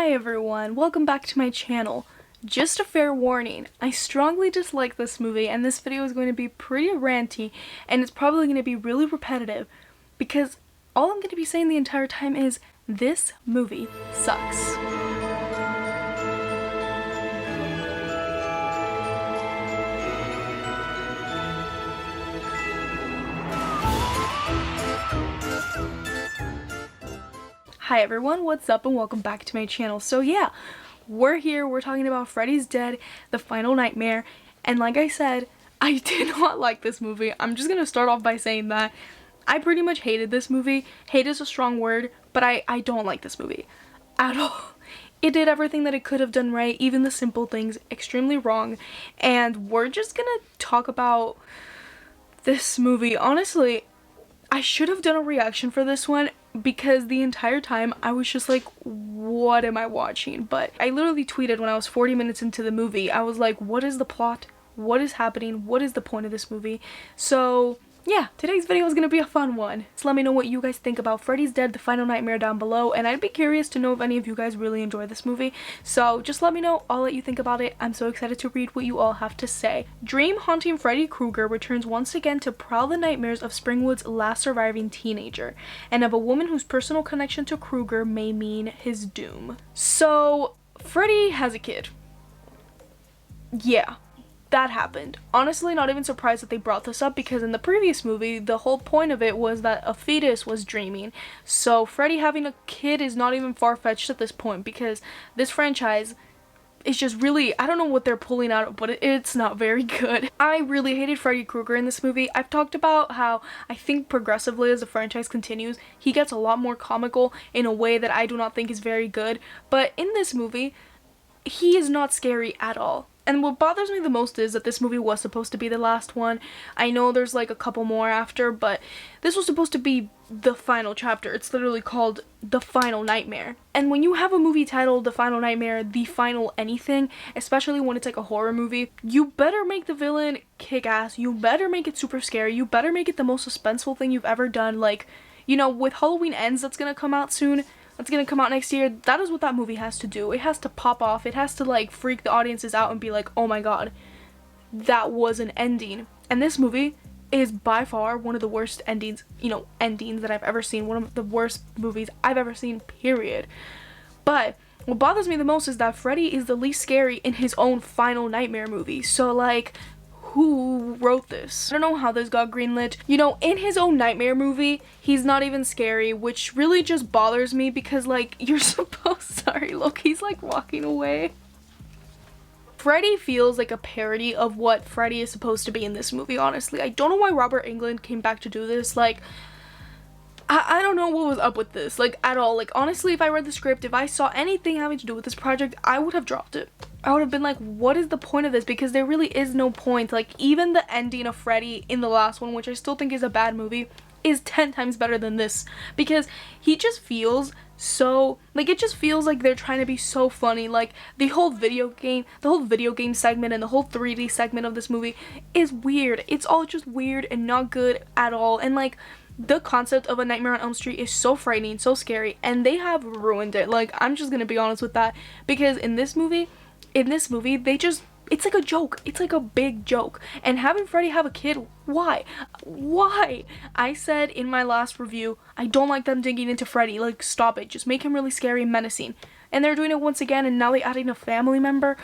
Hi everyone, welcome back to my channel. Just a fair warning, I strongly dislike this movie and this video is going to be pretty ranty and it's probably going to be really repetitive because all I'm going to be saying the entire time is this movie sucks. Hi everyone, what's up and welcome back to my channel. So yeah, we're here, we're talking about Freddy's Dead, The Final Nightmare, and like I said, I did not like this movie. I'm just gonna start off by saying that I pretty much hated this movie. Hate is a strong word, but I don't like this movie at all. It did everything that it could have done right, even the simple things, extremely wrong, and we're just gonna talk about this movie. Honestly, I should have done a reaction for this one because the entire time I was just like, what am I watching? But I literally tweeted when I was 40 minutes into the movie, I was like, what is the plot? What is happening? What is the point of this movie? So yeah, today's video is gonna be a fun one. So let me know what you guys think about Freddy's Dead, The Final Nightmare down below, and I'd be curious to know if any of you guys really enjoy this movie. So just let me know, I'll let you think about it. I'm so excited to read what you all have to say. Dream-haunting Freddy Krueger returns once again to prowl the nightmares of Springwood's last surviving teenager, and of a woman whose personal connection to Krueger may mean his doom. So, Freddy has a kid. Yeah. That happened. Honestly, not even surprised that they brought this up because in the previous movie, the whole point of it was that a fetus was dreaming. So Freddy having a kid is not even far-fetched at this point because this franchise is just really, I don't know what they're pulling out, but it's not very good. I really hated Freddy Krueger in this movie. I've talked about how I think progressively as the franchise continues, he gets a lot more comical in a way that I do not think is very good. But in this movie, he is not scary at all. And what bothers me the most is that this movie was supposed to be the last one. I know there's like a couple more after, but this was supposed to be the final chapter. It's literally called The Final Nightmare. And when you have a movie titled The Final Nightmare, The Final Anything, especially when it's like a horror movie, you better make the villain kick ass. You better make it super scary. You better make it the most suspenseful thing you've ever done. Like, you know, with Halloween Ends that's gonna come out soon, that's gonna come out next year, that is what that movie has to do. It has to pop off. It has to like freak the audiences out and be like, oh my god, that was an ending. And this movie is by far one of the worst endings that I've ever seen. One of the worst movies I've ever seen, period. But what bothers me the most is that Freddy is the least scary in his own Final Nightmare movie. So like, who wrote this? I don't know how this got greenlit. You know, in his own Nightmare movie, he's not even scary, which really just bothers me because, like, you're supposed- sorry, look, he's like walking away. Freddy feels like a parody of what Freddy is supposed to be in this movie, honestly. I don't know why Robert Englund came back to do this. Like, I don't know what was up with this, like, at all. Like, honestly, if I read the script, if I saw anything having to do with this project, I would have dropped it. I would have been like, what is the point of this? Because there really is no point. Like, even the ending of Freddy in the last one, which I still think is a bad movie, is 10 times better than this. Because he just feels so, like, it just feels like they're trying to be so funny. Like, the whole video game segment and the whole 3D segment of this movie is weird. It's all just weird and not good at all. And, like, the concept of A Nightmare on Elm Street is so frightening, so scary, and they have ruined it. Like, I'm just gonna be honest with that. Because in this movie, they just, it's like a joke. It's like a big joke. And having Freddy have a kid, why? Why? I said in my last review, I don't like them digging into Freddy. Like, stop it. Just make him really scary and menacing. And they're doing it once again, and now they're adding a family member.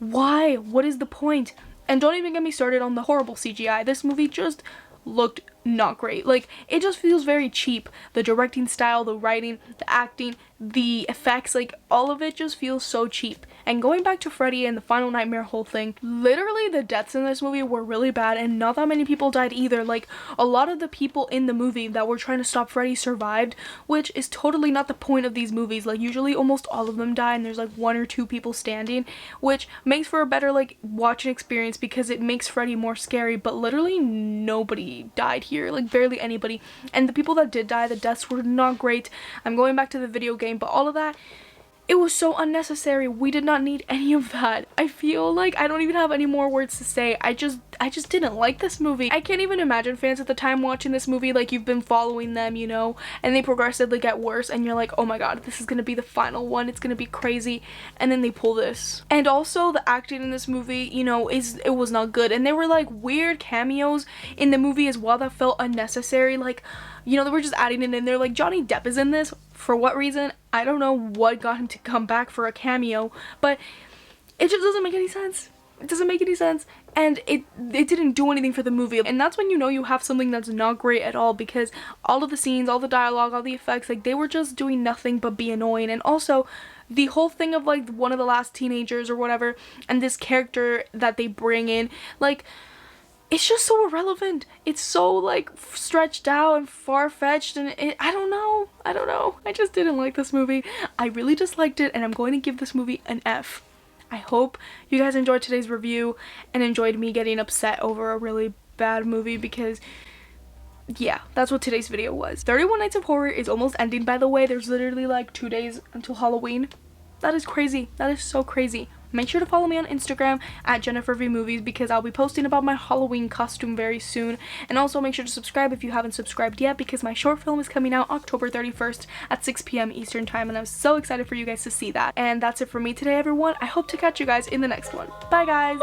Why? What is the point? And don't even get me started on the horrible CGI. This movie just looked not great. Like, it just feels very cheap. The directing style, the writing, the acting, the effects, like, all of it just feels so cheap. And going back to Freddy and the Final Nightmare whole thing, literally the deaths in this movie were really bad and not that many people died either. Like, a lot of the people in the movie that were trying to stop Freddy survived, which is totally not the point of these movies. Like, usually almost all of them die and there's like 1 or 2 people standing, which makes for a better like watching experience because it makes Freddy more scary, but literally nobody died here, like barely anybody. And the people that did die, the deaths were not great. I'm going back to the video game, but all of that It was so unnecessary. We did not need any of that. I feel like I don't even have any more words to say. I just didn't like this movie. I can't even imagine fans at the time watching this movie, like, you've been following them, you know, and they progressively get worse and you're like, oh my god, this is gonna be the final one, it's gonna be crazy, and then they pull this. And also the acting in this movie, you know, it was not good, and there were like weird cameos in the movie as well that felt unnecessary. Like, you know, they were just adding it in there. Like, Johnny Depp is in this. For what reason? I don't know what got him to come back for a cameo, but it just doesn't make any sense. It doesn't make any sense, and it didn't do anything for the movie. And that's when you know you have something that's not great at all, because all of the scenes, all the dialogue, all the effects, like, they were just doing nothing but be annoying. And also the whole thing of like one of the last teenagers or whatever, and this character that they bring in, like, it's just so irrelevant. It's so like stretched out and far-fetched, and I don't know. I just didn't like this movie. I really disliked it, and I'm going to give this movie an F. I hope you guys enjoyed today's review and enjoyed me getting upset over a really bad movie, because yeah, that's what today's video was. 31 Nights of Horror is almost ending, by the way. There's literally like 2 days until Halloween. That is crazy. That is so crazy. Make sure to follow me on Instagram at JenniferVMovies, because I'll be posting about my Halloween costume very soon. And also make sure to subscribe if you haven't subscribed yet, because my short film is coming out October 31st at 6 p.m. Eastern time, and I'm so excited for you guys to see that. And that's it for me today, everyone. I hope to catch you guys in the next one. Bye, guys!